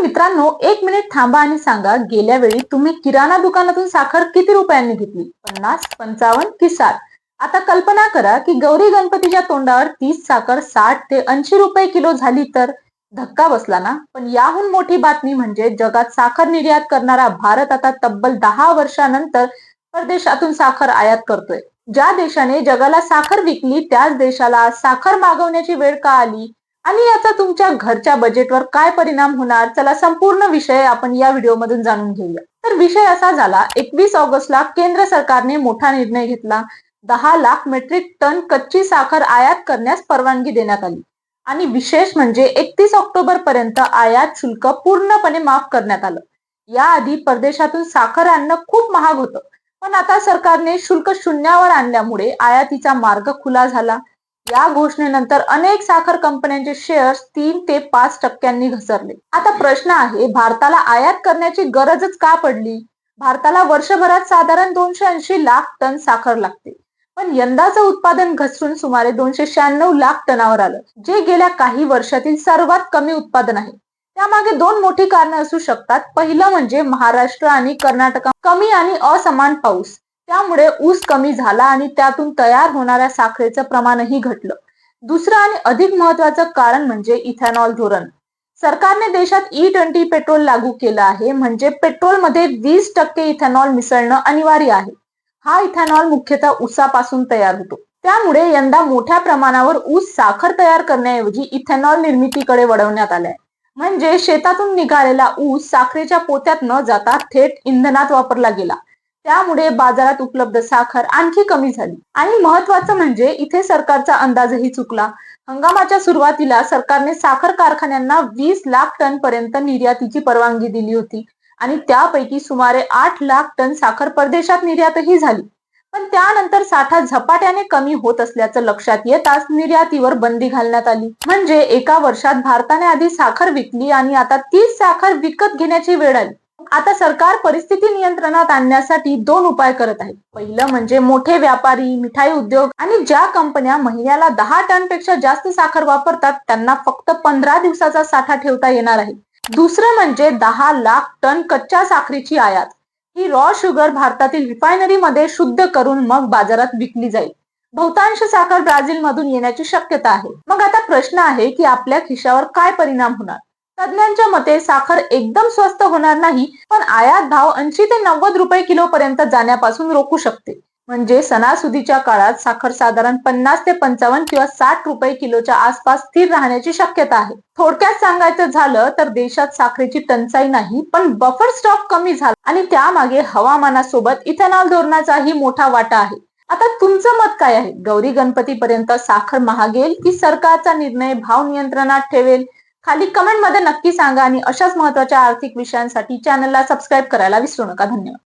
मित्रांनो, एक मिनिट थांबा आणि सांगा, गेल्या वेळी तुम्ही किराणा दुकानातून साखर किती रुपयांनी घेतली? 50, 55 की 60? आता कल्पना करा की गौरी गणपतीच्या तोंडावर तीच साखर 60 ते 80 रुपये किलो झाली तर धक्का बसला ना? पण याहून मोठी बातमी म्हणजे जगात साखर निर्यात करणारा भारत आता तब्बल 10 वर्षानंतर परदेशातून साखर आयात करतोय. ज्या देशाने जगाला साखर विकली त्याच देशाला आज साखर मागवण्याची वेळ का आली आणि याचा तुमच्या घरच्या बजेटवर काय परिणाम होणार, चला संपूर्ण विषय आपण या व्हिडिओ मधून जाणून घेऊया. तर विषय असा झाला, 21 ऑगस्टला केंद्र सरकारने मोठा निर्णय घेतला. 10 लाख मेट्रिक टन कच्ची साखर आयात करण्यास परवानगी देण्यात आली आणि विशेष म्हणजे 31 ऑक्टोबर पर्यंत आयात शुल्क पूर्णपणे माफ करण्यात आलं. याआधी परदेशातून साखर आणणं खूप महाग होतं, पण आता सरकारने शुल्क शून्यावर आणल्यामुळे आयातीचा मार्ग खुला झाला. या घोषणेनंतर अनेक साखर कंपन्यांचे शेअर्स 3 ते 5% घसरले. आता प्रश्न आहे, भारताला आयात करण्याची गरजच का पडली? भारताला वर्षभरात साधारण 280 लाख टन साखर लागते, पण यंदाचं उत्पादन घसरून सुमारे 296 लाख टनावर आलं, जे गेल्या काही वर्षातील सर्वात कमी उत्पादन आहे. त्यामागे 2 मोठी कारणं असू शकतात. पहिलं म्हणजे महाराष्ट्र आणि कर्नाटकात कमी आणि असमान पाऊस, त्यामुळे ऊस कमी झाला आणि त्यातून तयार होणाऱ्या साखरेचं प्रमाणही घटलं. दुसरं आणि अधिक महत्वाचं कारण म्हणजे इथेनॉल धोरण. सरकारने देशात E20 पेट्रोल लागू केलं आहे, म्हणजे पेट्रोलमध्ये 20% इथेनॉल मिसळणं अनिवार्य आहे. हा इथेनॉल मुख्यतः ऊसापासून तयार होतो. त्यामुळे यंदा मोठ्या प्रमाणावर ऊस साखर तयार करण्याऐवजी इथेनॉल निर्मितीकडे वळवण्यात आलाय. म्हणजे शेतातून निघालेला ऊस साखरेच्या पोत्यात न जाता थेट इंधनात वापरला गेला. त्यामुळे बाजारात उपलब्ध साखर आणखी कमी झाली. आणि महत्वाचं म्हणजे इथे सरकारचा अंदाजही चुकला. हंगामाच्या सुरुवातीला सरकारने साखर कारखान्यांना 20 लाख टन पर्यंत निर्यातीची परवानगी दिली होती आणि त्यापैकी सुमारे 8 लाख टन साखर परदेशात निर्यातही झाली. पण त्यानंतर साठा झपाट्याने कमी होत असल्याचं लक्षात येताच निर्यातीवर बंदी घालण्यात आली. म्हणजे एका वर्षात भारताने आधी साखर विकली आणि आता तीच साखर विकत घेण्याची वेळ आली. आता सरकार परिस्थिती नियंत्रणात आणण्यासाठी 2 उपाय करत आहे. पहिलं म्हणजे मोठे व्यापारी, मिठाई उद्योग आणि ज्या कंपन्या महिन्याला 10 टन पेक्षा जास्त साखर वापरतात त्यांना फक्त 15 दिवसाचा साठा ठेवता येणार आहे. दुसरं म्हणजे 10 लाख टन कच्च्या साखरेची आयात. ही रॉ शुगर भारतातील रिफायनरी मध्ये शुद्ध करून मग बाजारात विकली जाईल. बहुतांश साखर ब्राझील मधून येण्याची शक्यता आहे. मग आता प्रश्न आहे की आपल्या खिशावर काय परिणाम होणार? तज्ञांच्या मते साखर एकदम स्वस्त होणार नाही, पण आयात भाव 80 ते 90 रुपये किलो पर्यंत जाण्यापासून रोखू शकते. म्हणजे सणासुदीच्या काळात साखर साधारण 50 ते 55 किंवा 60 रुपये किलोच्या आसपास स्थिर राहण्याची शक्यता आहे. थोडक्यात सांगायचं झालं तर देशात साखरेची टंचाई नाही, पण बफर स्टॉक कमी झाला आणि त्यामागे हवामानासोबत इथेनॉल धोरणाचाही मोठा वाटा आहे. आता तुमचं मत काय आहे? गौरी गणपतीपर्यंत साखर महागेल की सरकारचा निर्णय भाव नियंत्रणात ठेवेल? खाली कमेंट मध्ये नक्की सांगा आणि अशाच महत्त्वाच्या आर्थिक विषयांसाठी चॅनलला सबस्क्राईब करायला विसरू नका. धन्यवाद.